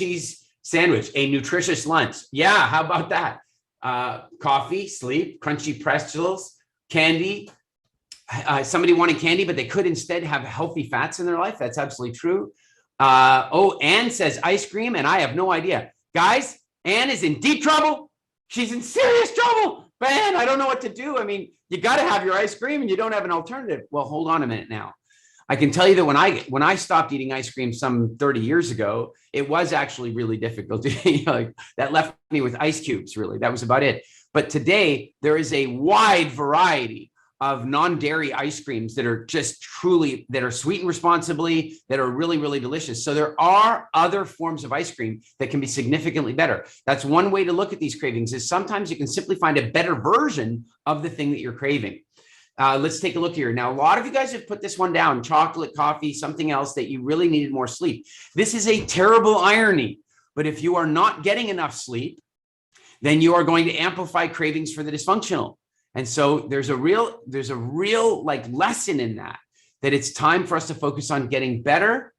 cheese sandwich, a nutritious lunch. Yeah, how about that? Coffee, sleep, crunchy pretzels, candy. Somebody wanted candy, but they could instead have healthy fats in their life. That's absolutely true. Anne says ice cream, and I have no idea. Guys, Anne is in deep trouble. She's in serious trouble. Man, I don't know what to do. I mean, you got to have your ice cream and you don't have an alternative. Well, hold on a minute now. I can tell you that when I stopped eating ice cream some 30 years ago, it was actually really difficult. That left me with ice cubes, really. That was about it. But today, there is a wide variety of non-dairy ice creams that are just truly, that are sweetened responsibly, that are really, really delicious. So there are other forms of ice cream that can be significantly better. That's one way to look at these cravings, is sometimes you can simply find a better version of the thing that you're craving. Let's take a look here. Now, a lot of you guys have put this one down: chocolate, coffee, something else that you really needed more sleep. This is a terrible irony, but if you are not getting enough sleep, then you are going to amplify cravings for the dysfunctional. And so there's a real like lesson in that it's time for us to focus on getting better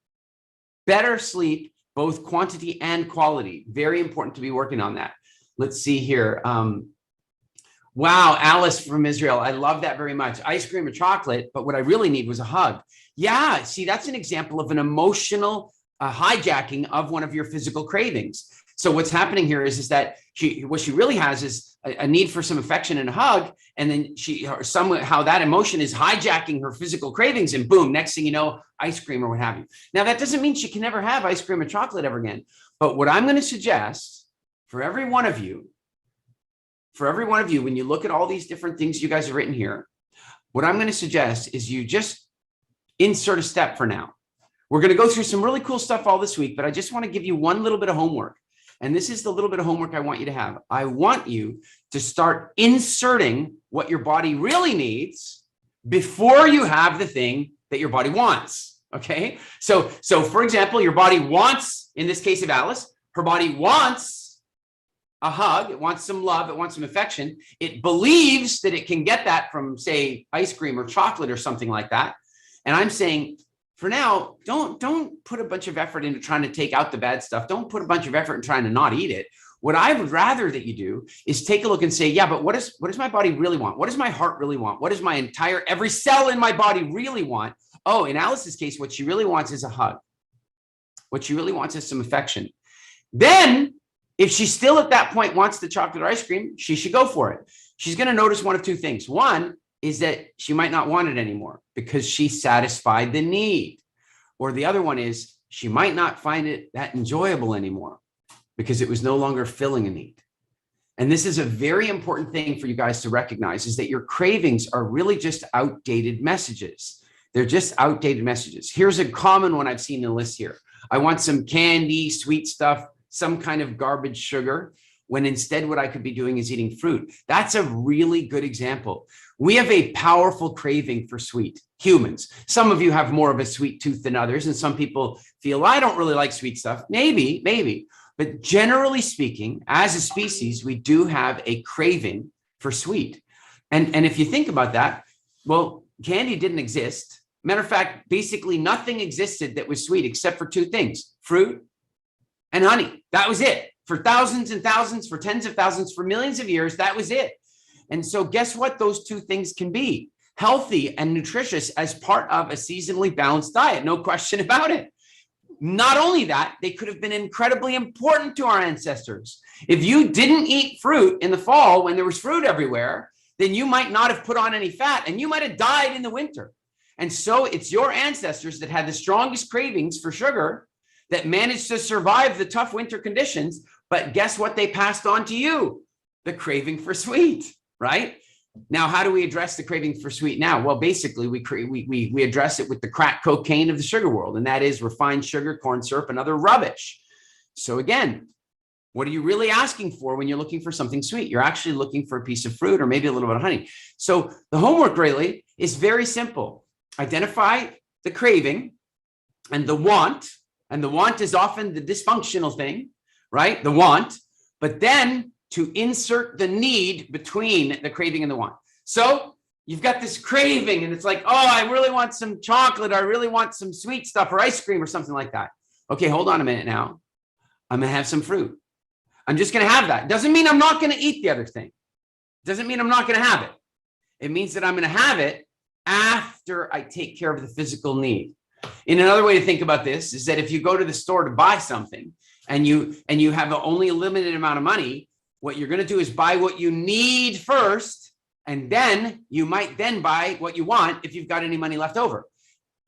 sleep, both quantity and quality. Very important to be working on that. Let's see here. Wow, Alice from Israel. I love that very much. Ice cream or chocolate, but what I really need was a hug. Yeah, see, that's an example of an emotional hijacking of one of your physical cravings. So what's happening here is that what she really has is a need for some affection and a hug, and then somehow that emotion is hijacking her physical cravings, and boom, next thing you know, ice cream or what have you. Now, that doesn't mean she can never have ice cream or chocolate ever again. But what I'm going to suggest for every one of you, when you look at all these different things you guys have written here, what I'm going to suggest is you just insert a step for now. We're going to go through some really cool stuff all this week, but I just want to give you one little bit of homework. And this is the little bit of homework I want you to have. I want you to start inserting what your body really needs before you have the thing that your body wants. Okay. So for example, your body wants, in this case of Alice, her body wants a hug. It wants some love. It wants some affection. It believes that it can get that from, say, ice cream or chocolate or something like that. And I'm saying, for now, don't put a bunch of effort into trying to take out the bad stuff. Don't put a bunch of effort in trying to not eat it. What I would rather that you do is take a look and say, yeah, but what does my body really want? What does my heart really want? What does my every cell in my body really want? Oh, in Alice's case, what she really wants is a hug. What she really wants is some affection. Then, if she still at that point wants the chocolate or ice cream, she should go for it. She's going to notice one of two things. One is that she might not want it anymore because she satisfied the need. Or the other one is she might not find it that enjoyable anymore because it was no longer filling a need. And this is a very important thing for you guys to recognize, is that your cravings are really just outdated messages. They're just outdated messages. Here's a common one I've seen in the list here. I want some candy, sweet stuff, some kind of garbage sugar, when instead what I could be doing is eating fruit. That's a really good example. We have a powerful craving for sweet, humans. Some of you have more of a sweet tooth than others, and some people feel, I don't really like sweet stuff. Maybe. But generally speaking, as a species, we do have a craving for sweet. And if you think about that, well, candy didn't exist. Matter of fact, basically nothing existed that was sweet except for two things: fruit and honey. That was it. For thousands and thousands, for tens of thousands, for millions of years, that was it. And so guess what those two things can be? Healthy and nutritious as part of a seasonally balanced diet. No question about it. Not only that, they could have been incredibly important to our ancestors. If you didn't eat fruit in the fall when there was fruit everywhere, then you might not have put on any fat and you might have died in the winter. And so it's your ancestors that had the strongest cravings for sugar that managed to survive the tough winter conditions. But guess what they passed on to you? The craving for sweet, right? Now, how do we address the craving for sweet now? Well, basically, we address it with the crack cocaine of the sugar world, and that is refined sugar, corn syrup, and other rubbish. So again, what are you really asking for when you're looking for something sweet? You're actually looking for a piece of fruit or maybe a little bit of honey. So the homework really is very simple. Identify the craving and the want. And the want is often the dysfunctional thing, right? The want, but then to insert the need between the craving and the want. So you've got this craving and it's like, oh, I really want some chocolate. Or I really want some sweet stuff or ice cream or something like that. Okay, hold on a minute now. I'm going to have some fruit. I'm just going to have that. Doesn't mean I'm not going to eat the other thing. Doesn't mean I'm not going to have it. It means that I'm going to have it after I take care of the physical need. And another way to think about this is that if you go to the store to buy something and you have only a limited amount of money, what you're going to do is buy what you need first, and then you might then buy what you want if you've got any money left over.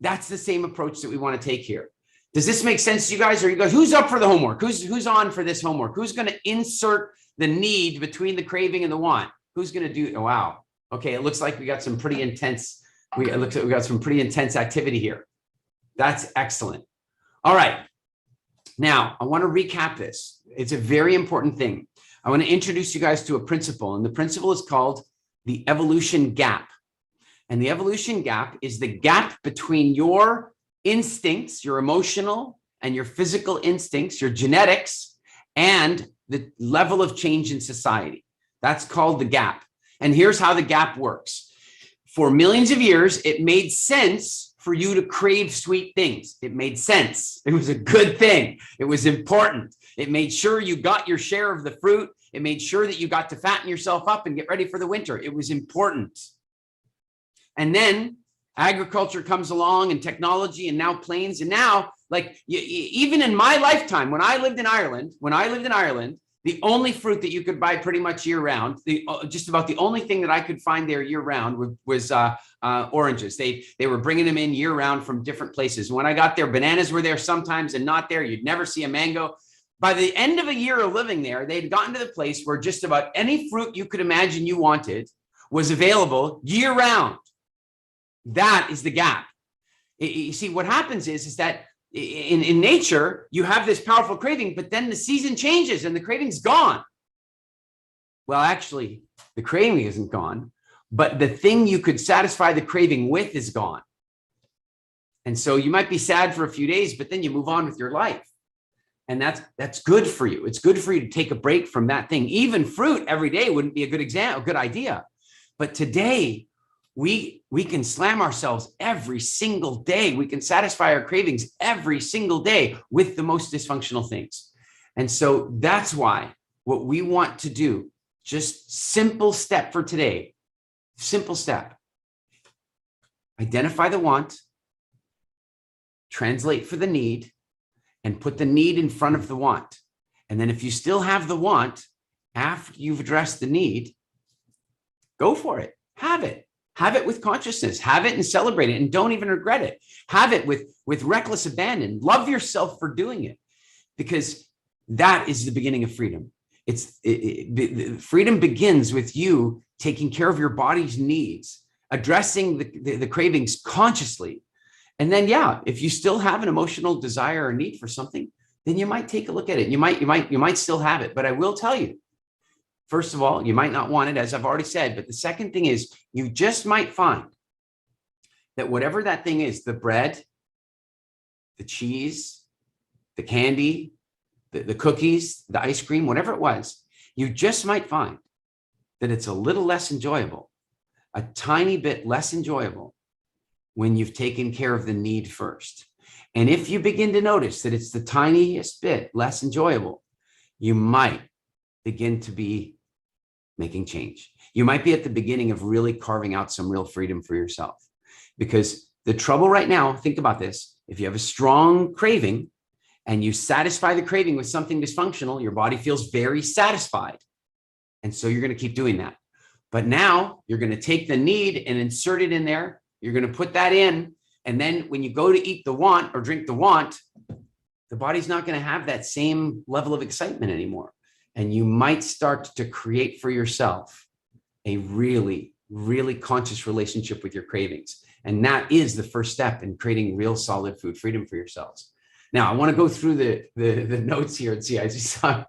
That's the same approach that we want to take here. Does this make sense to you guys? Or you guys, who's up for the homework? Who's on for this homework? Who's going to insert the need between the craving and the want? Who's going to do? Oh, wow. Okay, it looks like we got some pretty intense. We got some pretty intense activity here. That's excellent. All right. Now, I want to recap this. It's a very important thing. I want to introduce you guys to a principle, and the principle is called the evolution gap. And the evolution gap is the gap between your instincts, your emotional and your physical instincts, your genetics, and the level of change in society. That's called the gap. And here's how the gap works. For millions of years, it made sense for you to crave sweet things. It made sense. It was a good thing. It was important. It made sure you got your share of the fruit. It made sure that you got to fatten yourself up and get ready for the winter. It was important. And then agriculture comes along and technology and now planes. And now, like even in my lifetime, when I lived in Ireland, the only fruit that you could buy pretty much year round, just about the only thing that I could find there year round was oranges. They were bringing them in year round from different places. When I got there, bananas were there sometimes and not there. You'd never see a mango. By the end of a year of living there, they'd gotten to the place where just about any fruit you could imagine you wanted was available year round. That is the gap. You see, what happens is that in nature, you have this powerful craving, but then the season changes and the craving's gone. Well, actually, the craving isn't gone, but the thing you could satisfy the craving with is gone. And so you might be sad for a few days, but then you move on with your life. And that's good for you. It's good for you to take a break from that thing. Even fruit every day wouldn't be a good idea. But today, we can slam ourselves every single day. We can satisfy our cravings every single day with the most dysfunctional things. And so that's why what we want to do, just simple step for today, simple step. Identify the want, translate for the need, and put the need in front of the want. And then if you still have the want after you've addressed the need, go for it. Have it. Have it with consciousness. Have it and celebrate it, and don't even regret it. Have it with reckless abandon. Love yourself for doing it, because that is the beginning of freedom. Freedom begins with you taking care of your body's needs, addressing the cravings consciously. And then, yeah, if you still have an emotional desire or need for something, then you might take a look at it. You might still have it. But I will tell you, first of all, you might not want it, as I've already said. But the second thing is, you just might find that whatever that thing is, the bread, the cheese, the candy, the cookies, the ice cream, whatever it was, you just might find that it's a little less enjoyable, a tiny bit less enjoyable, when you've taken care of the need first. And if you begin to notice that it's the tiniest bit less enjoyable, you might begin to be making change. You might be at the beginning of really carving out some real freedom for yourself. Because the trouble right now, think about this, if you have a strong craving and you satisfy the craving with something dysfunctional, your body feels very satisfied. And so you're going to keep doing that. But now you're going to take the need and insert it in there. You're going to put that in. And then when you go to eat the want or drink the want, the body's not going to have that same level of excitement anymore. And you might start to create for yourself a really, really conscious relationship with your cravings. And that is the first step in creating real solid food freedom for yourselves. Now, I want to go through the notes here and see. I just saw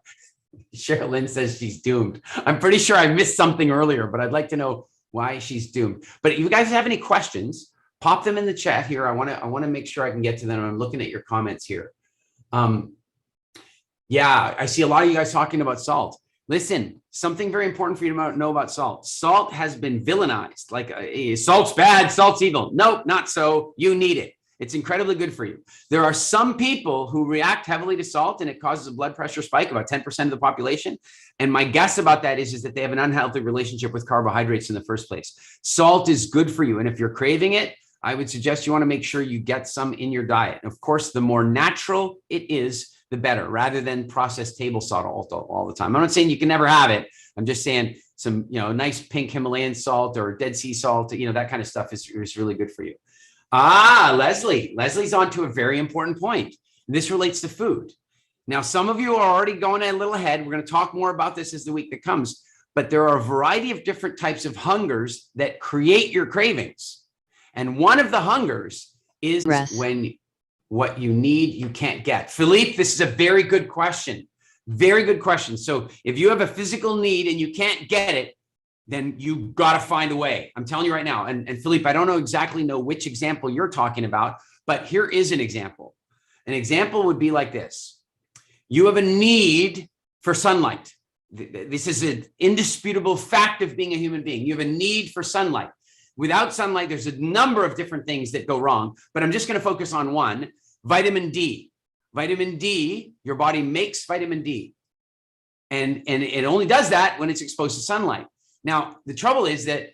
Cheryl Lynn says she's doomed. I'm pretty sure I missed something earlier, but I'd like to know why she's doomed. But if you guys have any questions, pop them in the chat here. I want to make sure I can get to them. I'm looking at your comments here. Yeah, I see a lot of you guys talking about salt. Listen, something very important for you to know about salt. Salt has been villainized. Like salt's bad, salt's evil. Nope, not so. You need it. It's incredibly good for you. There are some people who react heavily to salt and it causes a blood pressure spike, about 10% of the population. And my guess about that is that they have an unhealthy relationship with carbohydrates in the first place. Salt is good for you. And if you're craving it, I would suggest you want to make sure you get some in your diet. Of course, the more natural it is, the better, rather than processed table salt all the time. I'm not saying you can never have it. I'm just saying some, nice pink Himalayan salt or Dead Sea salt, that kind of stuff is really good for you. Leslie's on to a very important point. This relates to food. Now, some of you are already going a little ahead. We're going to talk more about this as the week that comes, but there are a variety of different types of hungers that create your cravings. And one of the hungers is when what you need, you can't get. Philippe, this is a very good question. Very good question. So if you have a physical need and you can't get it, then you got to find a way. I'm telling you right now. And Philippe, I don't exactly know which example you're talking about, but here is an example. An example would be like this. You have a need for sunlight. This is an indisputable fact of being a human being. You have a need for sunlight. Without sunlight, there's a number of different things that go wrong, but I'm just going to focus on one, vitamin D. Vitamin D, your body makes vitamin D. And it only does that when it's exposed to sunlight. Now, the trouble is that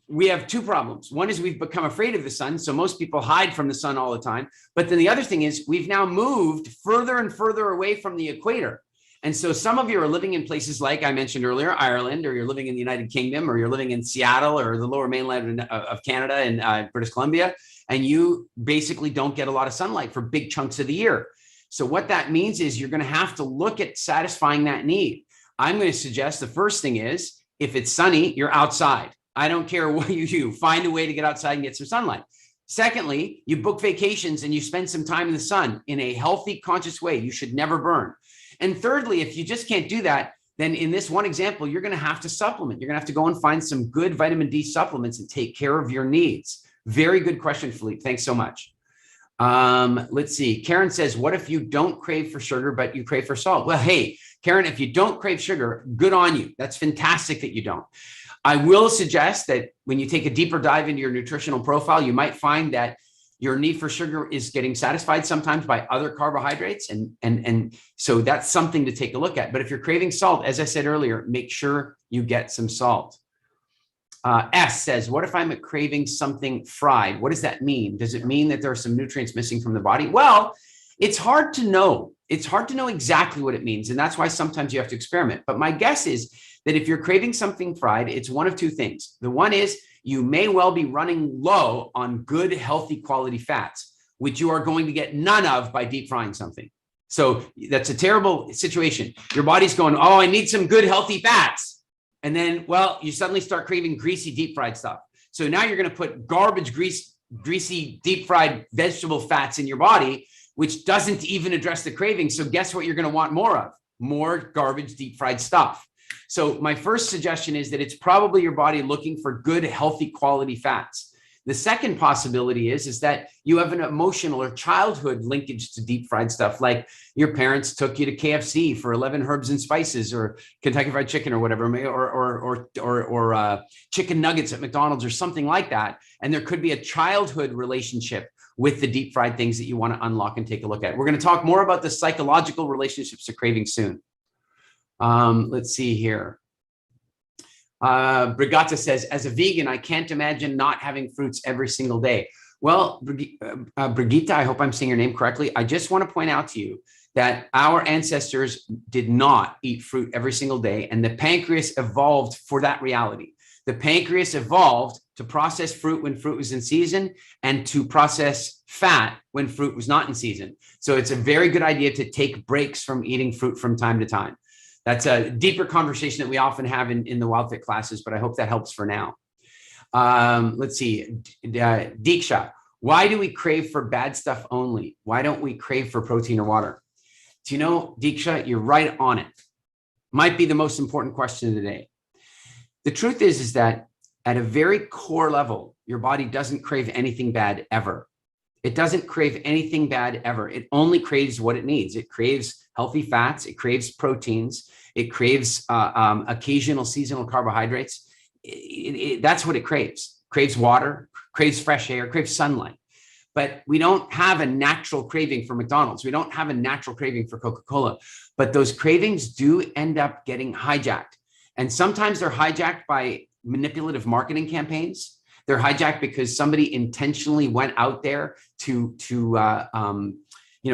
we have two problems. One is we've become afraid of the sun. So most people hide from the sun all the time. But then the other thing is we've now moved further and further away from the equator. And so some of you are living in places like I mentioned earlier, Ireland, or you're living in the United Kingdom, or you're living in Seattle or the lower mainland of Canada and British Columbia, and you basically don't get a lot of sunlight for big chunks of the year. So what that means is you're going to have to look at satisfying that need. I'm going to suggest the first thing is, if it's sunny, you're outside. I don't care what you do. Find a way to get outside and get some sunlight. Secondly, you book vacations and you spend some time in the sun in a healthy, conscious way. You should never burn. And thirdly, if you just can't do that, then in this one example, you're going to have to supplement. You're going to have to go and find some good vitamin D supplements and take care of your needs. Very good question, Philippe. Thanks so much. Let's see. Karen says, what if you don't crave for sugar, but you crave for salt? Well, hey, Karen, if you don't crave sugar, good on you. That's fantastic that you don't. I will suggest that when you take a deeper dive into your nutritional profile, you might find that your need for sugar is getting satisfied sometimes by other carbohydrates. And so that's something to take a look at. But if you're craving salt, as I said earlier, make sure you get some salt. S says, what if I'm craving something fried? What does that mean? Does it mean that there are some nutrients missing from the body? Well, it's hard to know. It's hard to know exactly what it means. And that's why sometimes you have to experiment. But my guess is that if you're craving something fried, it's one of two things. The one is you may well be running low on good, healthy quality fats, which you are going to get none of by deep frying something. So that's a terrible situation. Your body's going, oh, I need some good, healthy fats. And then, well, you suddenly start craving greasy, deep fried stuff. So now you're going to put garbage, greasy, deep fried vegetable fats in your body, which doesn't even address the craving. So guess what you're going to want more of? More garbage, deep fried stuff. So my first suggestion is that it's probably your body looking for good, healthy, quality fats. The second possibility is that you have an emotional or childhood linkage to deep fried stuff, like your parents took you to KFC for 11 herbs and spices, or Kentucky Fried Chicken, or whatever, or chicken nuggets at McDonald's, or something like that. And there could be a childhood relationship with the deep fried things that you want to unlock and take a look at. We're going to talk more about the psychological relationships to craving soon. Let's see here. Brigata says, as a vegan, I can't imagine not having fruits every single day. Well, Brigitte, I hope I'm saying your name correctly. I just want to point out to you that our ancestors did not eat fruit every single day, and the pancreas evolved for that reality. The pancreas evolved to process fruit when fruit was in season and to process fat when fruit was not in season. So it's a very good idea to take breaks from eating fruit from time to time. That's a deeper conversation that we often have in the WildFit classes, but I hope that helps for now. Let's see. Deeksha, why do we crave for bad stuff only? Why don't we crave for protein or water? Do you know, Deeksha, you're right on it. Might be the most important question of the day. The truth is that at a very core level, your body doesn't crave anything bad ever. It doesn't crave anything bad ever. It only craves what it needs. It craves healthy fats. It craves proteins. It craves occasional seasonal carbohydrates. That's what it craves. Craves water, craves fresh air, craves sunlight. but we don't have a natural craving for McDonald's. We don't have a natural craving for Coca-Cola, but those cravings do end up getting hijacked. And sometimes they're hijacked by manipulative marketing campaigns. They're hijacked because somebody intentionally went out there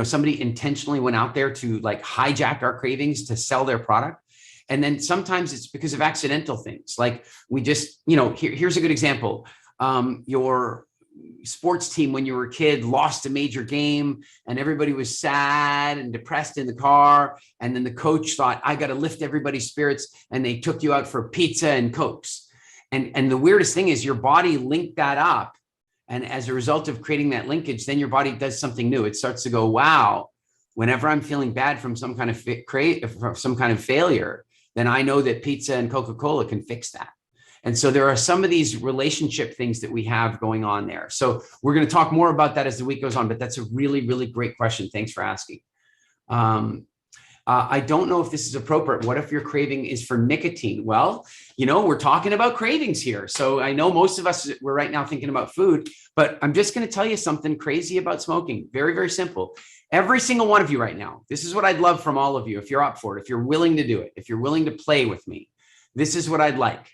somebody intentionally went out there to like hijack our cravings to sell their product. And then sometimes it's because of accidental things. Like we just, here's a good example. Your sports team, when you were a kid, lost a major game and everybody was sad and depressed in the car. And then the coach thought, I got to lift everybody's spirits. And they took you out for pizza and Cokes. And the weirdest thing is your body linked that up. And as a result of creating that linkage, then your body does something new. It starts to go, wow, whenever I'm feeling bad from some kind of failure, then I know that pizza and Coca-Cola can fix that. And so there are some of these relationship things that we have going on there. So we're going to talk more about that as the week goes on, but that's a really, really great question. Thanks for asking. I don't know if this is appropriate. What if your craving is for nicotine? Well, we're talking about cravings here. So I know most of us, we're right now thinking about food, but I'm just going to tell you something crazy about smoking. Very, very simple. Every single one of you right now, this is what I'd love from all of you. If you're up for it, if you're willing to do it, if you're willing to play with me, this is what I'd like.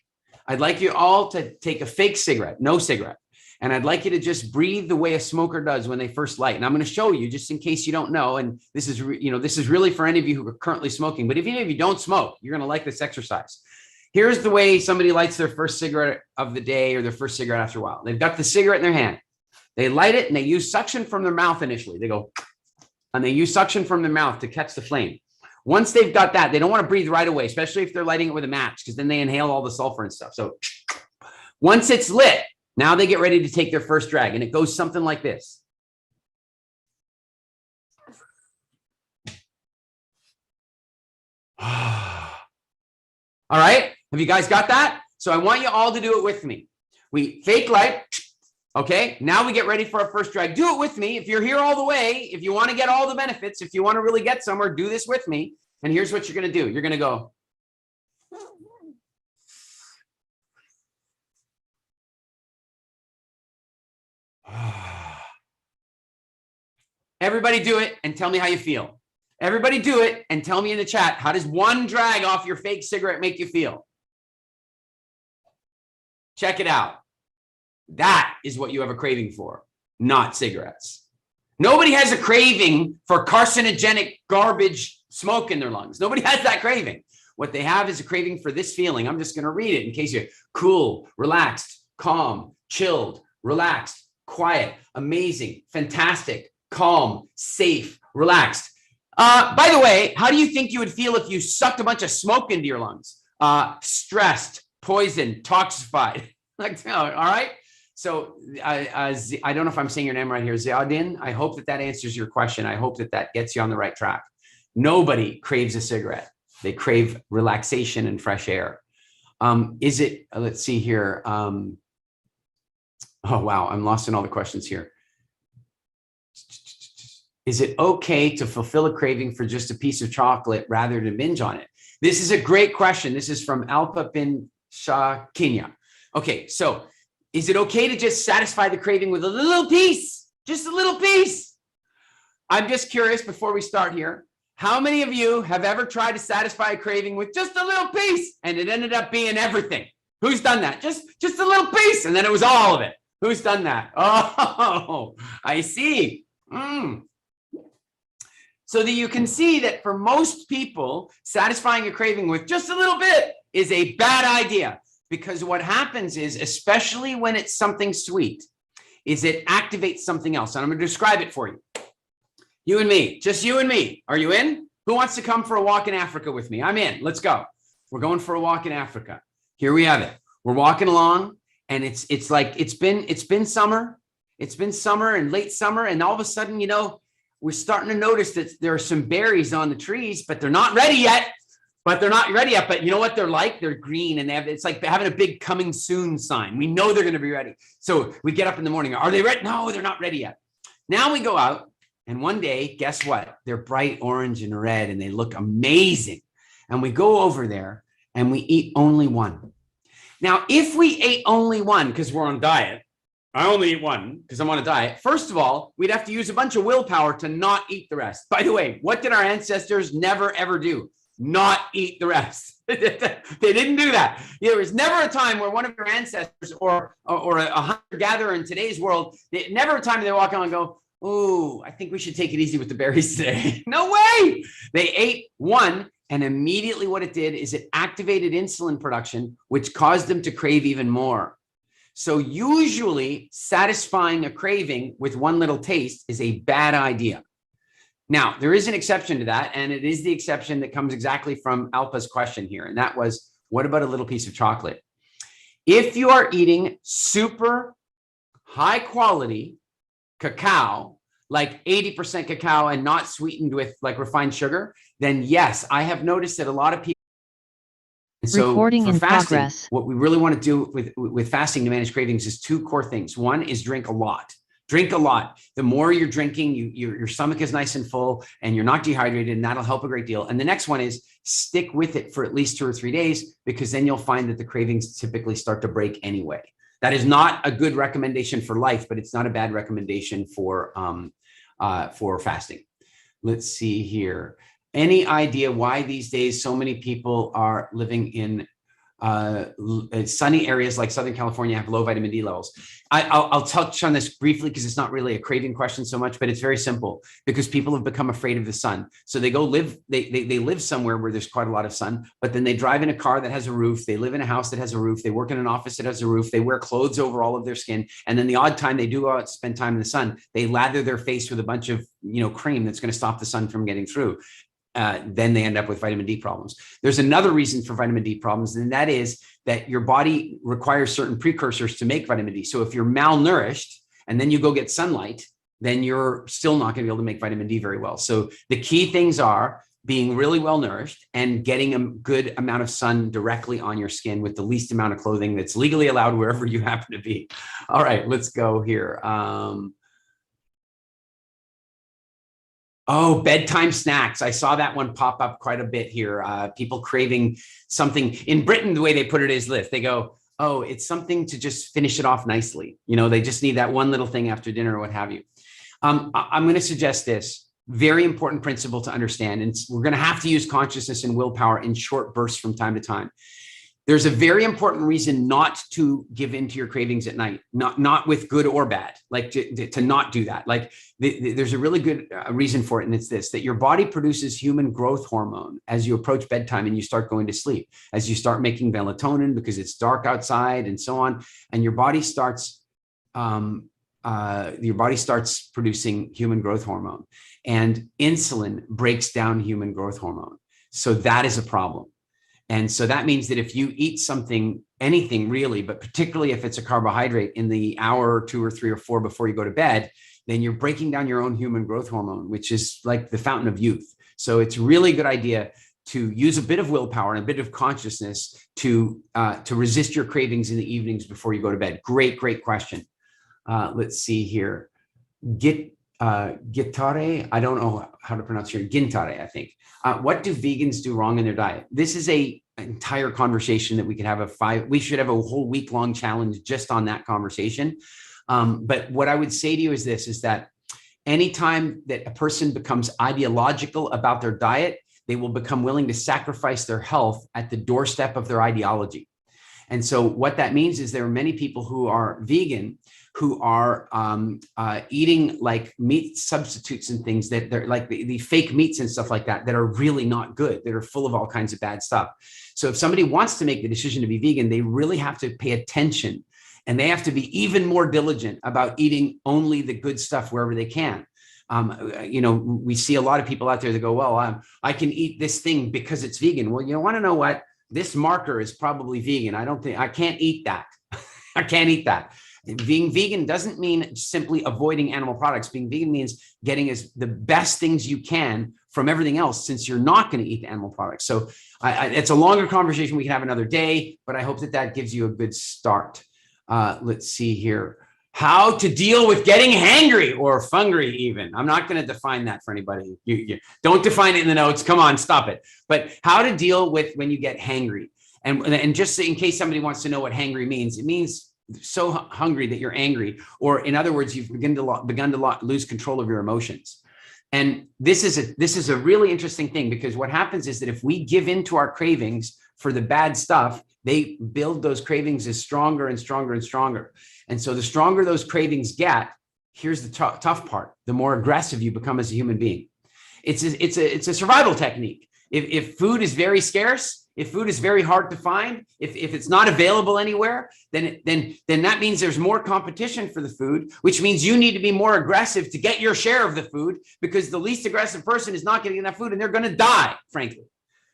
I'd like you all to take a fake cigarette, no cigarette. And I'd like you to just breathe the way a smoker does when they first light. And I'm going to show you just in case you don't know. And this is, this is really for any of you who are currently smoking, but even if you don't smoke, you're going to like this exercise. Here's the way somebody lights their first cigarette of the day or their first cigarette after a while. They've got the cigarette in their hand. They light it and they use suction from their mouth initially. They go, and they use suction from their mouth to catch the flame. Once they've got that, they don't want to breathe right away, especially if they're lighting it with a match, because then they inhale all the sulfur and stuff. So once it's lit, now they get ready to take their first drag, and it goes something like this. All right. Have you guys got that? So I want you all to do it with me. We fake light. Okay. Now we get ready for our first drag. Do it with me. If you're here all the way, if you want to get all the benefits, if you want to really get somewhere, do this with me. And here's what you're going to do. You're going to go. Everybody do it and tell me how you feel. Everybody do it and tell me in the chat, how does one drag off your fake cigarette make you feel? Check it out. That is what you have a craving for, not cigarettes. Nobody has a craving for carcinogenic garbage smoke in their lungs. Nobody has that craving. What they have is a craving for this feeling. I'm just going to read it in case you're cool, relaxed, calm, chilled, relaxed, quiet, amazing, fantastic, calm, safe, relaxed. By the way, how do you think you would feel if you sucked a bunch of smoke into your lungs? Stressed, poisoned, toxified. All right. So I don't know if I'm saying your name right here, Ziaudin. I hope that answers your question. I hope that gets you on the right track. Nobody craves a cigarette. They crave relaxation and fresh air. Is it, let's see here. Oh, wow. I'm lost in all the questions here. Is it okay to fulfill a craving for just a piece of chocolate rather than binge on it? This is a great question. This is from Alpa bin Shakinya. Okay, so is it okay to just satisfy the craving with a little piece? Just a little piece. I'm just curious before we start here. How many of you have ever tried to satisfy a craving with just a little piece and it ended up being everything? Who's done that? Just a little piece and then it was all of it. Who's done that? Oh, I see. So that you can see that for most people, satisfying a craving with just a little bit is a bad idea, because what happens is, especially when it's something sweet, is it activates something else. And I'm going to describe it for you. You and me, just you and me. Are you in? Who wants to come for a walk in Africa with me? I'm in. Let's go. We're going for a walk in Africa. Here we have it. We're walking along, and it's like it's been summer. It's been summer and late summer, and all of a sudden, we're starting to notice that there are some berries on the trees, but they're not ready yet. But you know what they're like? They're green, and it's like having a big coming soon sign. We know they're going to be ready. So we get up in the morning. Are they ready? No, they're not ready yet. Now we go out, and one day, guess what? They're bright orange and red, and they look amazing. And we go over there, and we eat only one. Now, if we ate only one, because we're on diet, I only eat one because I'm on a diet. First of all, we'd have to use a bunch of willpower to not eat the rest. By the way, what did our ancestors never, ever do? Not eat the rest. They didn't do that. There was never a time where one of your ancestors or a hunter-gatherer in today's world, never a time they walk on and go, oh, I think we should take it easy with the berries today. No way. They ate one, and immediately what it did is it activated insulin production, which caused them to crave even more. So usually satisfying a craving with one little taste is a bad idea. Now, there is an exception to that, and it is the exception that comes exactly from Alpa's question here, and that was, what about a little piece of chocolate? If you are eating super high quality cacao, like 80% cacao and not sweetened with like refined sugar, then yes, I have noticed that a lot of people. So Recording for in fasting, progress. what we really want to do with fasting to manage cravings is two core things. One is drink a lot. Drink a lot. The more you're drinking, your stomach is nice and full and you're not dehydrated, and that'll help a great deal. And the next one is stick with it for at least 2 or 3 days, because then you'll find that the cravings typically start to break anyway. That is not a good recommendation for life, but it's not a bad recommendation for fasting. Let's see here. Any idea why these days so many people are living in sunny areas like Southern California have low vitamin D levels? I'll touch on this briefly because it's not really a craving question so much, but it's very simple, because people have become afraid of the sun. So they go live, they live somewhere where there's quite a lot of sun, but then they drive in a car that has a roof. They live in a house that has a roof. They work in an office that has a roof. They wear clothes over all of their skin. And then the odd time they do go out, spend time in the sun, they lather their face with a bunch of, cream that's going to stop the sun from getting through. Then they end up with vitamin D problems. There's another reason for vitamin D problems, and that is that your body requires certain precursors to make vitamin D. So if you're malnourished and then you go get sunlight, then you're still not going to be able to make vitamin D very well. So the key things are being really well nourished and getting a good amount of sun directly on your skin with the least amount of clothing that's legally allowed wherever you happen to be. All right, let's go here. Oh, bedtime snacks. I saw that one pop up quite a bit here. People craving something. In Britain, the way they put it is this. They go, oh, it's something to just finish it off nicely. They just need that one little thing after dinner or what have you. I'm going to suggest this very important principle to understand. And we're going to have to use consciousness and willpower in short bursts from time to time. There's a very important reason not to give in to your cravings at night, not with good or bad, like to not do that. Like there's a really good reason for it. And it's this, that your body produces human growth hormone as you approach bedtime and you start going to sleep, as you start making melatonin because it's dark outside and so on. And your body starts producing human growth hormone, and insulin breaks down human growth hormone. So that is a problem. And so that means that if you eat something, anything really, but particularly if it's a carbohydrate in the hour or 2 or 3 or 4 before you go to bed, then you're breaking down your own human growth hormone, which is like the fountain of youth. So it's really a good idea to use a bit of willpower and a bit of consciousness to resist your cravings in the evenings before you go to bed. Great question. Let's see here. Gintare, I don't know how to pronounce your Gintare, I think. What do vegans do wrong in their diet? This is an entire conversation that we could have we should have a whole week-long challenge just on that conversation. But what I would say to you is this, is that anytime that a person becomes ideological about their diet, they will become willing to sacrifice their health at the doorstep of their ideology. And so what that means is there are many people who are vegan who are eating like meat substitutes and things that they're like the fake meats and stuff like that are really not good, that are full of all kinds of bad stuff. So if somebody wants to make the decision to be vegan, they really have to pay attention, and they have to be even more diligent about eating only the good stuff wherever they can. We see a lot of people out there that go, well, I can eat this thing because it's vegan. Well, you want to know what? This marker is probably vegan. I can't eat that. I can't eat that. Being vegan doesn't mean simply avoiding animal products. Being vegan means getting the best things you can from everything else, since you're not going to eat the animal products. So it's a longer conversation. We can have another day, but I hope that gives you a good start. Let's see here. How to deal with getting hangry or fungry even. I'm not going to define that for anybody. You don't define it in the notes. Come on, stop it. But how to deal with when you get hangry. And just in case somebody wants to know what hangry means, it means so hungry that you're angry, or in other words, you've begun to lose control of your emotions. And this is a really interesting thing, because what happens is that if we give in to our cravings for the bad stuff, they build those cravings as stronger and stronger and stronger. And so the stronger those cravings get, here's the tough part: the more aggressive you become as a human being. It's a survival technique. If food is very scarce, if food is very hard to find, if it's not available anywhere, then that means there's more competition for the food, which means you need to be more aggressive to get your share of the food, because the least aggressive person is not getting enough food and they're going to die, frankly,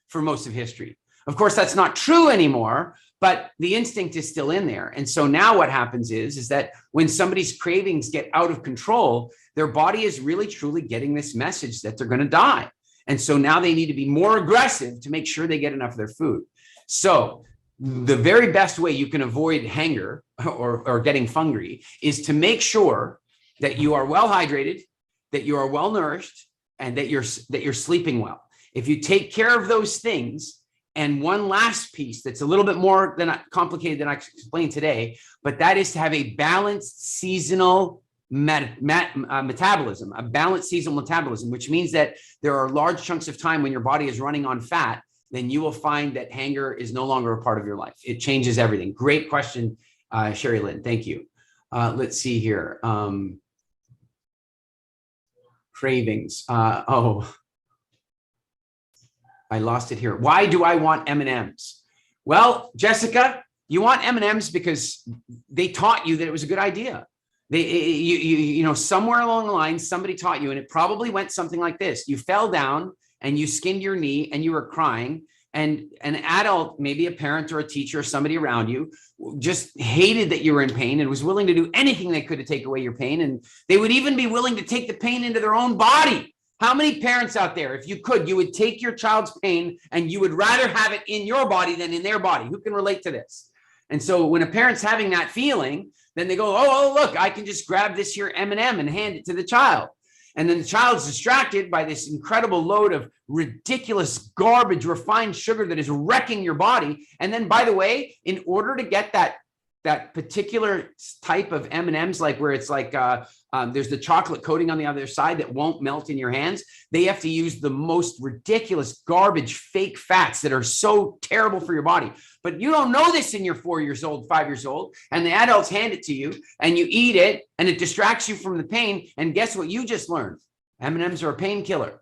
for most of history. Of course, that's not true anymore, but the instinct is still in there. And so now what happens is that when somebody's cravings get out of control, their body is really truly getting this message that they're going to die. And so now they need to be more aggressive to make sure they get enough of their food. So the very best way you can avoid hunger or getting hungry is to make sure that you are well hydrated, that you are well nourished, and that you're sleeping well. If you take care of those things, and one last piece that's a little bit more complicated than I explained today, but that is to have a balanced seasonal metabolism, a balanced seasonal metabolism, which means that there are large chunks of time when your body is running on fat, then you will find that hunger is no longer a part of your life. It changes everything. Great question, Sherry Lynn. Thank you. Let's see here. Cravings. I lost it here. Why do I want M&Ms? Well, Jessica, you want M&Ms because they taught you that it was a good idea. You know, somewhere along the line, somebody taught you, and it probably went something like this. You fell down and you skinned your knee and you were crying, and an adult, maybe a parent or a teacher or somebody around you, just hated that you were in pain and was willing to do anything they could to take away your pain. And they would even be willing to take the pain into their own body. How many parents out there, if you could, you would take your child's pain and you would rather have it in your body than in their body? Who can relate to this? And so when a parent's having that feeling, then they go, oh, look, I can just grab this here M&M and hand it to the child. And then the child's distracted by this incredible load of ridiculous garbage, refined sugar that is wrecking your body. And then, by the way, in order to get that particular type of M&Ms, like where it's like there's the chocolate coating on the other side that won't melt in your hands, they have to use the most ridiculous garbage fake fats that are so terrible for your body. But you don't know this in your 4 years old, 5 years old, and the adults hand it to you and you eat it and it distracts you from the pain. And guess what you just learned? M&Ms are a painkiller.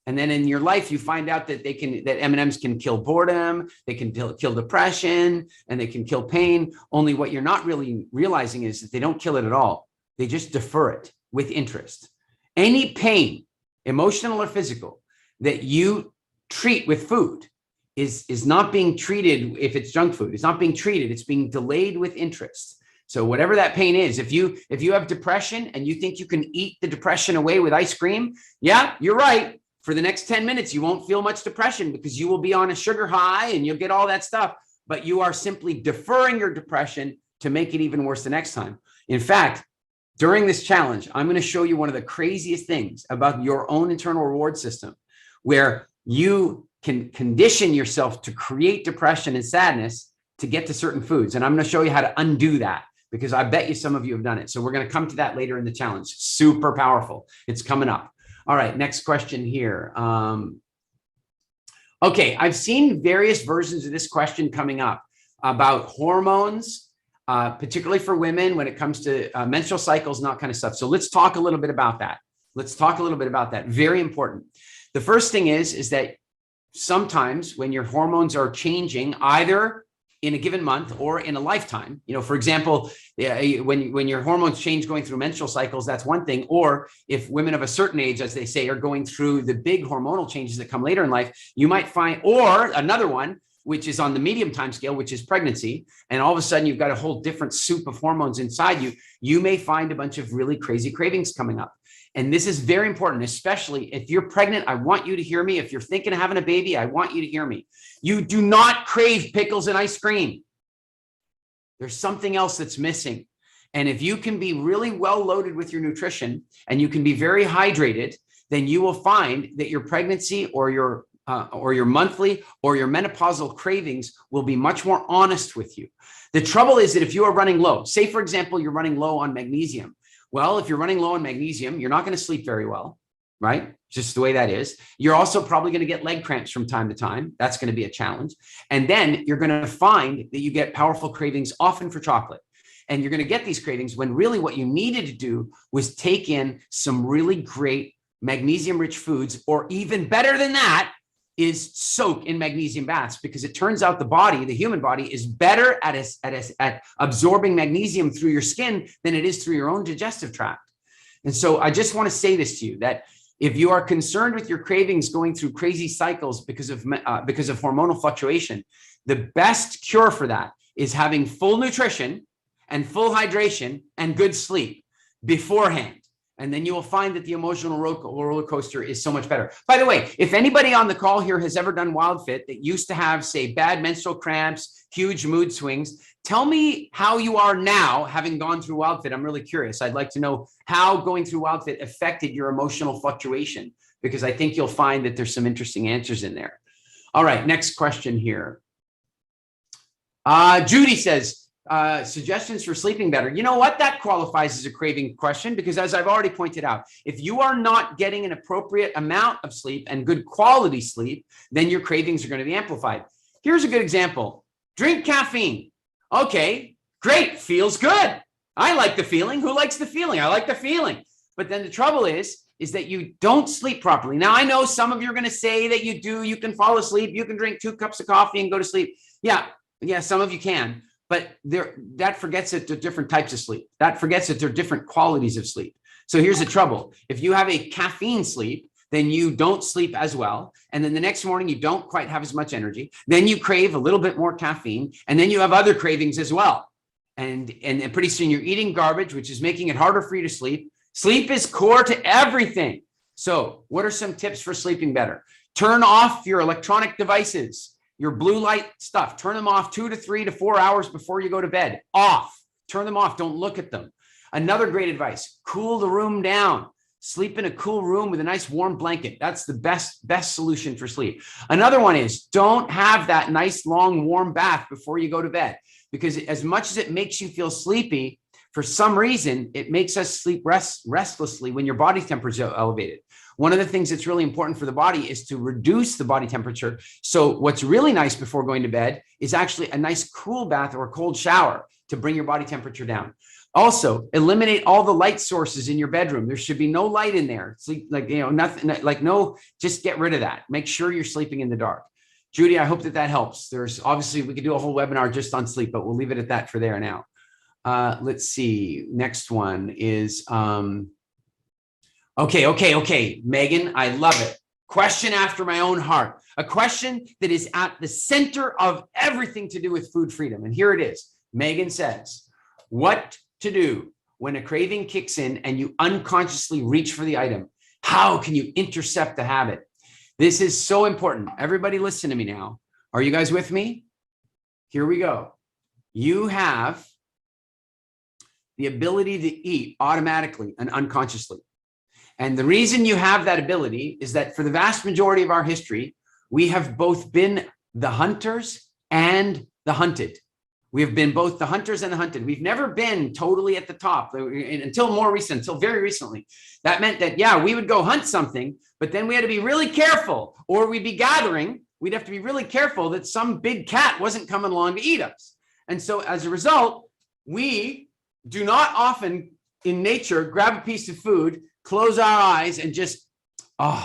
And then in your life, you find out that that M&Ms can kill boredom, they can kill depression, and they can kill pain. Only what you're not really realizing is that they don't kill it at all. They just defer it with interest. Any pain, emotional or physical, that you treat with food is not being treated. If it's junk food, it's not being treated. It's being delayed with interest. So whatever that pain is, if you have depression and you think you can eat the depression away with ice cream, yeah, you're right. For the next 10 minutes, you won't feel much depression because you will be on a sugar high and you'll get all that stuff, but you are simply deferring your depression to make it even worse the next time. In fact, during this challenge, I'm going to show you one of the craziest things about your own internal reward system, where you can condition yourself to create depression and sadness to get to certain foods. And I'm going to show you how to undo that, because I bet you some of you have done it. So we're going to come to that later in the challenge. Super powerful. It's coming up. All right, next question here. Okay, I've seen various versions of this question coming up about hormones, particularly for women when it comes to menstrual cycles and that kind of stuff. So let's talk a little bit about that. Very important. The first thing is that sometimes when your hormones are changing, either in a given month or in a lifetime, you know, for example, when your hormones change going through menstrual cycles, that's one thing. Or if women of a certain age, as they say, are going through the big hormonal changes that come later in life, you might find, or another one, which is on the medium time scale, which is pregnancy. And all of a sudden you've got a whole different soup of hormones inside you. You may find a bunch of really crazy cravings coming up. And this is very important, especially if you're pregnant. I want you to hear me. If you're thinking of having a baby, I want you to hear me. You do not crave pickles and ice cream. There's something else that's missing. And if you can be really well loaded with your nutrition and you can be very hydrated, then you will find that your pregnancy or your or your monthly or your menopausal cravings will be much more honest with you. The trouble is that if you are running low, say, for example, you're running low on magnesium. Well, if you're running low on magnesium, you're not going to sleep very well, right? Just the way that is. You're also probably going to get leg cramps from time to time. That's going to be a challenge. And then you're going to find that you get powerful cravings often for chocolate. And you're going to get these cravings when really what you needed to do was take in some really great magnesium-rich foods, or even better than that, is soak in magnesium baths, because it turns out the body, the human body, is better at absorbing magnesium through your skin than it is through your own digestive tract. And so I just want to say this to you, that if you are concerned with your cravings going through crazy cycles because of hormonal fluctuation, the best cure for that is having full nutrition and full hydration and good sleep beforehand. And then you will find that the emotional roller coaster is so much better. By the way, if anybody on the call here has ever done WildFit that used to have, say, bad menstrual cramps, huge mood swings, tell me how you are now, having gone through WildFit. I'm really curious. I'd like to know how going through WildFit affected your emotional fluctuation, because I think you'll find that there's some interesting answers in there. All right, next question here. Judy says, suggestions for sleeping better. You know what? That qualifies as a craving question, because as I've already pointed out, if you are not getting an appropriate amount of sleep and good quality sleep, then your cravings are going to be amplified. Here's a good example. Drink caffeine. Okay, great. Feels good. I like the feeling. Who likes the feeling? I like the feeling. But then the trouble is that you don't sleep properly. Now, I know some of you are going to say that you do. You can fall asleep. You can drink 2 cups of coffee and go to sleep. Yeah, some of you can. But that forgets that there are different types of sleep. That forgets that there are different qualities of sleep. So here's the trouble. If you have a caffeine sleep, then you don't sleep as well. And then the next morning, you don't quite have as much energy. Then you crave a little bit more caffeine. And then you have other cravings as well. And pretty soon you're eating garbage, which is making it harder for you to sleep. Sleep is core to everything. So what are some tips for sleeping better? Turn off your electronic devices. Your blue light stuff, turn them off 2 to 3 to 4 hours before you go to bed. Off. Turn them off. Don't look at them. Another great advice, cool the room down. Sleep in a cool room with a nice warm blanket. That's the best solution for sleep. Another one is don't have that nice long warm bath before you go to bed, because as much as it makes you feel sleepy, for some reason, it makes us sleep restlessly when your body temperature is elevated. One of the things that's really important for the body is to reduce the body temperature. So what's really nice before going to bed is actually a nice cool bath or a cold shower to bring your body temperature down. Also, eliminate all the light sources in your bedroom. There should be no light in there. Sleep, just get rid of that. Make sure you're sleeping in the dark. Judy, I hope that helps. There's obviously, we could do a whole webinar just on sleep, but we'll leave it at that for there now. Let's see. Next one is, Okay. Megan, I love it. Question after my own heart. A question that is at the center of everything to do with food freedom. And here it is. Megan says, what to do when a craving kicks in and you unconsciously reach for the item? How can you intercept the habit? This is so important. Everybody listen to me now. Are you guys with me? Here we go. You have the ability to eat automatically and unconsciously. And the reason you have that ability is that for the vast majority of our history, we have both been the hunters and the hunted. We have been both the hunters and the hunted. We've never been totally at the top until very recently. That meant that, yeah, we would go hunt something, but then we had to be really careful, or we'd be gathering. We'd have to be really careful that some big cat wasn't coming along to eat us. And so as a result, we do not often in nature grab a piece of food, close our eyes, and just, I'm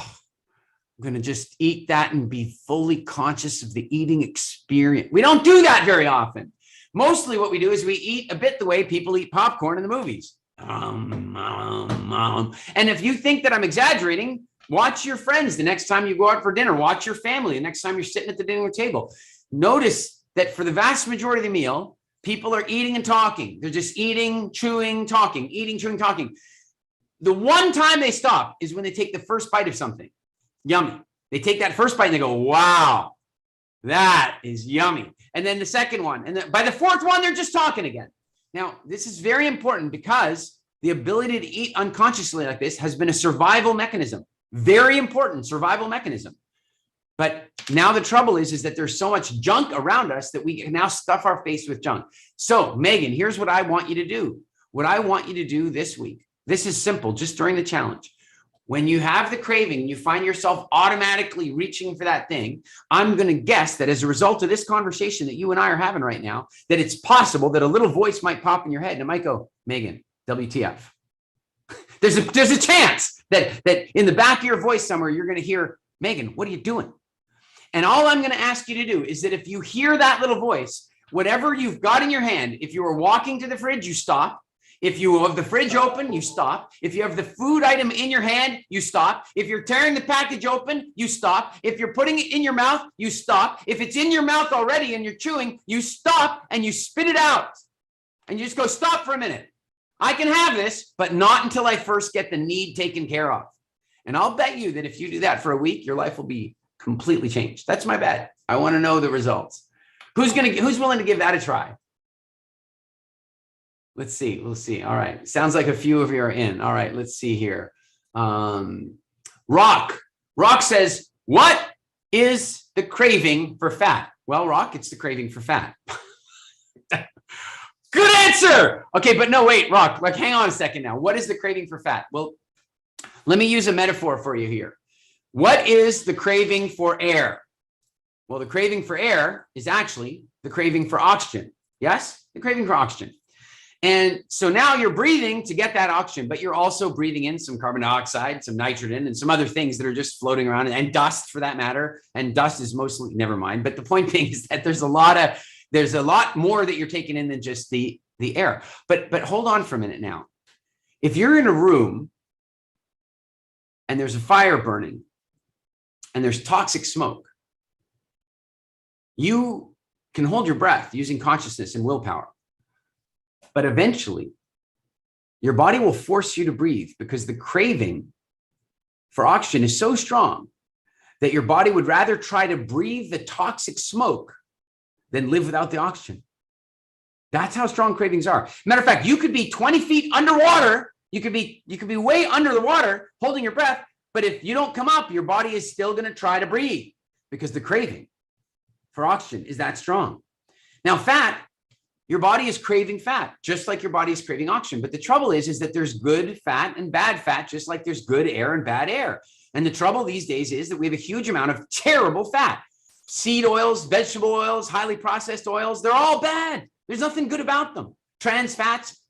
going to just eat that and be fully conscious of the eating experience. We don't do that very often. Mostly what we do is we eat a bit the way people eat popcorn in the movies. And if you think that I'm exaggerating, watch your friends the next time you go out for dinner. Watch your family the next time you're sitting at the dinner table. Notice that for the vast majority of the meal, people are eating and talking. They're just eating, chewing, talking, eating, chewing, talking. The one time they stop is when they take the first bite of something. Yummy. They take that first bite and they go, wow, that is yummy. And then the second one. And then by the fourth one, they're just talking again. Now, this is very important because the ability to eat unconsciously like this has been a survival mechanism. Very important survival mechanism. But now the trouble is that there's so much junk around us that we can now stuff our face with junk. So Megan, here's what I want you to do. What I want you to do this week, this is simple, just during the challenge. When you have the craving, you find yourself automatically reaching for that thing. I'm going to guess that as a result of this conversation that you and I are having right now, that it's possible that a little voice might pop in your head and it might go, Megan, WTF. There's a chance that in the back of your voice somewhere, you're going to hear, Megan, what are you doing? And all I'm going to ask you to do is that if you hear that little voice, whatever you've got in your hand, if you are walking to the fridge, you stop. If you have the fridge open, you stop. If you have the food item in your hand, you stop. If you're tearing the package open, you stop. If you're putting it in your mouth, you stop. If it's in your mouth already and you're chewing, you stop and you spit it out. And you just go, stop for a minute. I can have this, but not until I first get the need taken care of. And I'll bet you that if you do that for a week, your life will be completely changed. That's my bet. I want to know the results. Who's willing to give that a try? Let's see. We'll see. All right. Sounds like a few of you are in. All right. Let's see here. Rock says, what is the craving for fat? Well, Rock, it's the craving for fat. Good answer. Okay. But no, wait, Rock, like, hang on a second now. What is the craving for fat? Well, let me use a metaphor for you here. What is the craving for air? Well, the craving for air is actually the craving for oxygen. Yes, the craving for oxygen. And so now you're breathing to get that oxygen, but you're also breathing in some carbon dioxide, some nitrogen, and some other things that are just floating around, and dust for that matter. And dust is mostly, never mind. But the point being is that there's a lot more that you're taking in than just the air. But hold on for a minute now. If you're in a room and there's a fire burning and there's toxic smoke, you can hold your breath using consciousness and willpower. But eventually, your body will force you to breathe because the craving for oxygen is so strong that your body would rather try to breathe the toxic smoke than live without the oxygen. That's how strong cravings are. Matter of fact, you could be 20 feet underwater. You could be way under the water holding your breath. But if you don't come up, your body is still going to try to breathe because the craving for oxygen is that strong. Now, fat, your body is craving fat, just like your body is craving oxygen. But the trouble is that there's good fat and bad fat, just like there's good air and bad air. And the trouble these days is that we have a huge amount of terrible fat. Seed oils, vegetable oils, highly processed oils, they're all bad. There's nothing good about them. Trans fats,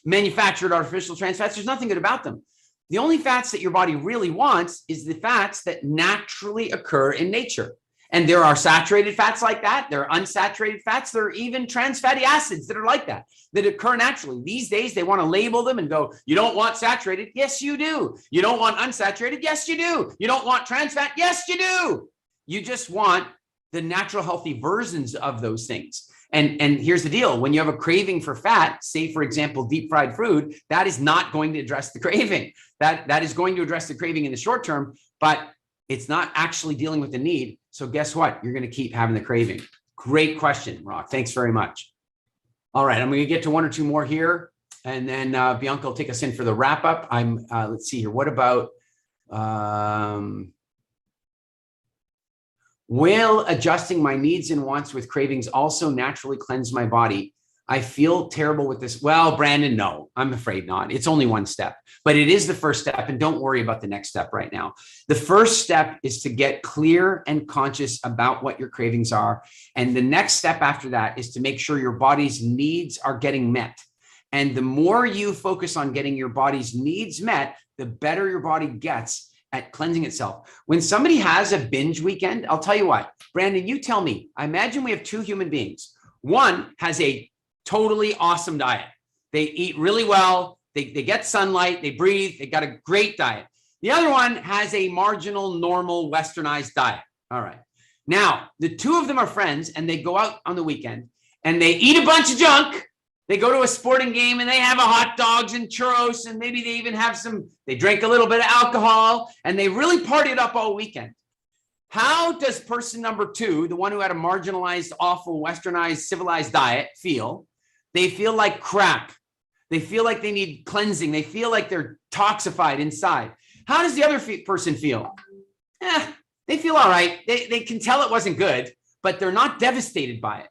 manufactured artificial trans fats, there's nothing good about them. The only fats that your body really wants is the fats that naturally occur in nature. And there are saturated fats like that. There are unsaturated fats. There are even trans fatty acids that are like that occur naturally. These days, they want to label them and go, you don't want saturated? Yes, you do. You don't want unsaturated? Yes, you do. You don't want trans fat? Yes, you do. You just want the natural healthy versions of those things. And here's the deal. When you have a craving for fat, say, for example, deep fried food, that is not going to address the craving. That is going to address the craving in the short term, but it's not actually dealing with the need. So guess what? You're going to keep having the craving. Great question, Rock. Thanks very much. All right. I'm going to get to one or two more here. And then Bianca will take us in for the wrap up. Let's see here. What about, will adjusting my needs and wants with cravings also naturally cleanse my body? I feel terrible with this. Well, Brandon, no, I'm afraid not. It's only one step, but it is the first step. And don't worry about the next step right now. The first step is to get clear and conscious about what your cravings are. And the next step after that is to make sure your body's needs are getting met. And the more you focus on getting your body's needs met, the better your body gets at cleansing itself. When somebody has a binge weekend, I'll tell you what, Brandon, you tell me, I imagine we have two human beings. One has a totally awesome diet. They eat really well. They get sunlight. They breathe. They got a great diet. The other one has a marginal, normal, westernized diet. All right. Now, the two of them are friends and they go out on the weekend and they eat a bunch of junk. They go to a sporting game and they have a hot dogs and churros and maybe they even have they drink a little bit of alcohol and they really partied up all weekend. How does person number two, the one who had a marginalized, awful, westernized, civilized diet feel? They feel like crap. They feel like they need cleansing. They feel like they're toxified inside. How does the other person feel? They feel all right. They can tell it wasn't good, but they're not devastated by it,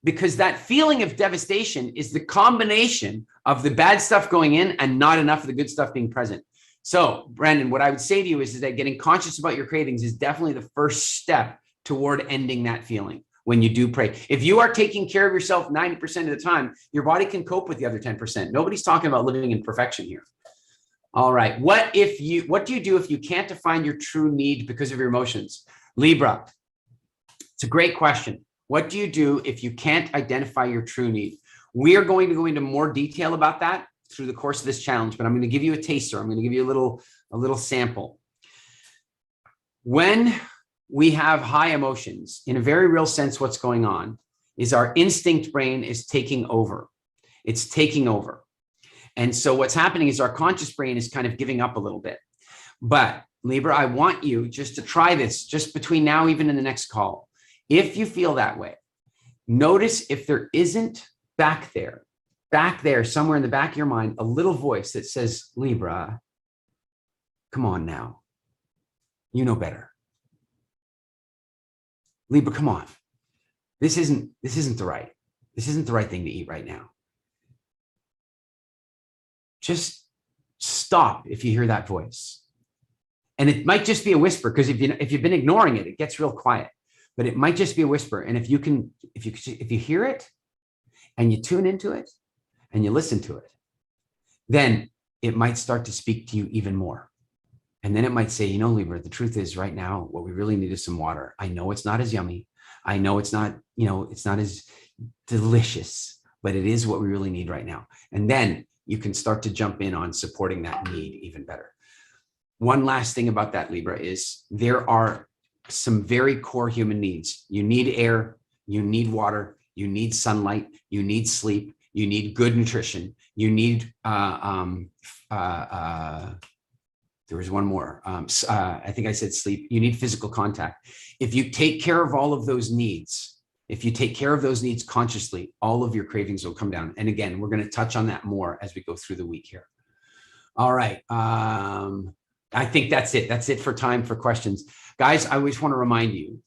because that feeling of devastation is the combination of the bad stuff going in and not enough of the good stuff being present. So, Brandon, what I would say to you is that getting conscious about your cravings is definitely the first step toward ending that feeling when you do pray. If you are taking care of yourself 90% of the time, your body can cope with the other 10%. Nobody's talking about living in perfection here. All right. What do you do if you can't define your true need because of your emotions? Libra, it's a great question. What do you do if you can't identify your true need? We are going to go into more detail about that through the course of this challenge, but I'm going to give you a taster. I'm going to give you a little sample. When we have high emotions, in a very real sense, what's going on is our instinct brain is taking over. It's taking over. And so what's happening is our conscious brain is kind of giving up a little bit. But Libra, I want you just to try this just between now, even in the next call. If you feel that way, notice if there isn't back there, somewhere in the back of your mind, a little voice that says, Libra, come on now. You know better. Libra, come on. This isn't the right thing to eat right now. Just stop if you hear that voice. And it might just be a whisper, because if you've been ignoring it, it gets real quiet. But it might just be a whisper. And if you hear it and you tune into it and you listen to it, then it might start to speak to you even more. And then it might say, Libra, the truth is right now, what we really need is some water. I know it's not as yummy. I know it's not, it's not as delicious, but it is what we really need right now. And then you can start to jump in on supporting that need even better. One last thing about that, Libra, is there are some very core human needs. You need air, you need water, you need sunlight, you need sleep, you need good nutrition, you need, there was one more, I think I said sleep, you need physical contact. If you take care of all of those needs, consciously, all of your cravings will come down. And again, we're going to touch on that more as we go through the week here. All right. I think that's it. That's it for time for questions. Guys, I always want to remind you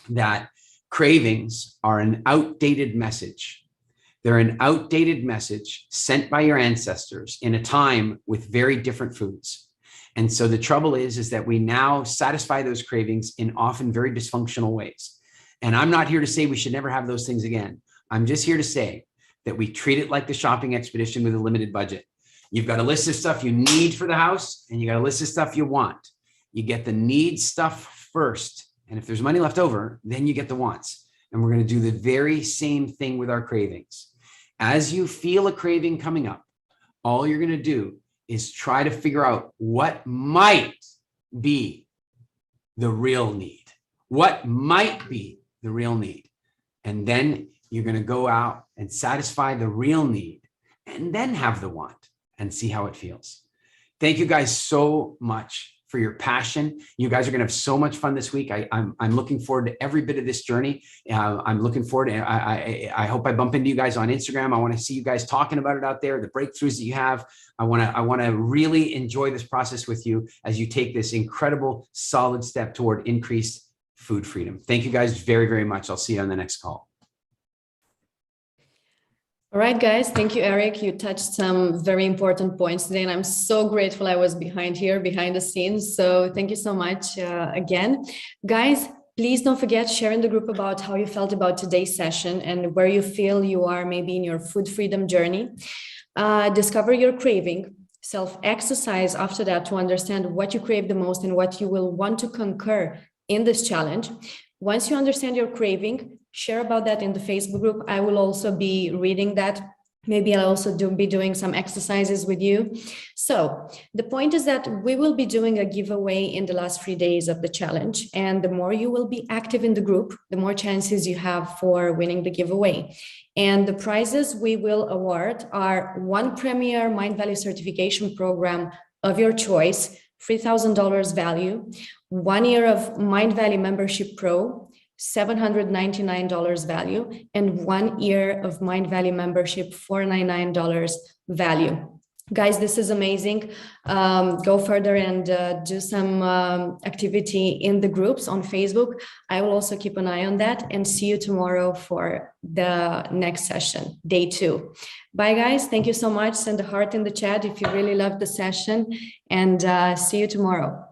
that cravings are an outdated message. They're an outdated message sent by your ancestors in a time with very different foods. And so the trouble is that we now satisfy those cravings in often very dysfunctional ways. And I'm not here to say we should never have those things again. I'm just here to say that we treat it like the shopping expedition with a limited budget. You've got a list of stuff you need for the house, and you got a list of stuff you want. You get the need stuff first. And if there's money left over, then you get the wants. And we're going to do the very same thing with our cravings. As you feel a craving coming up, all you're going to do is try to figure out what might be the real need. What might be the real need. And then you're going to go out and satisfy the real need and then have the want and see how it feels. Thank you guys so much for your passion. You guys are going to have so much fun this week. I'm looking forward to every bit of this journey. I'm looking forward to, I hope I bump into you guys on Instagram. I want to see you guys talking about it out there, the breakthroughs that you have. I want to really enjoy this process with you as you take this incredible, solid step toward increased food freedom. Thank you guys very, very much. I'll see you on the next call. All right, guys. Thank you, Eric. You touched some very important points today, and I'm so grateful I was behind the scenes. So thank you so much again. Guys, please don't forget, share in the group about how you felt about today's session and where you feel you are maybe in your food freedom journey. Discover your craving, self-exercise after that to understand what you crave the most and what you will want to conquer in this challenge. Once you understand your craving, share about that in the Facebook group. I will also be reading that. Maybe I'll also be doing some exercises with you. So the point is that we will be doing a giveaway in the last 3 days of the challenge. And the more you will be active in the group, the more chances you have for winning the giveaway. And the prizes we will award are one premier Mindvalley certification program of your choice, $3,000 value, 1 year of Mindvalley Membership Pro, $799 value, and 1 year of Mindvalley membership, $499 value. Guys, this is amazing. Go further and do some activity in the groups on Facebook. I will also keep an eye on that, and see you tomorrow for the next session, day 2. Bye, guys. Thank you so much. Send a heart in the chat if you really loved the session, and see you tomorrow.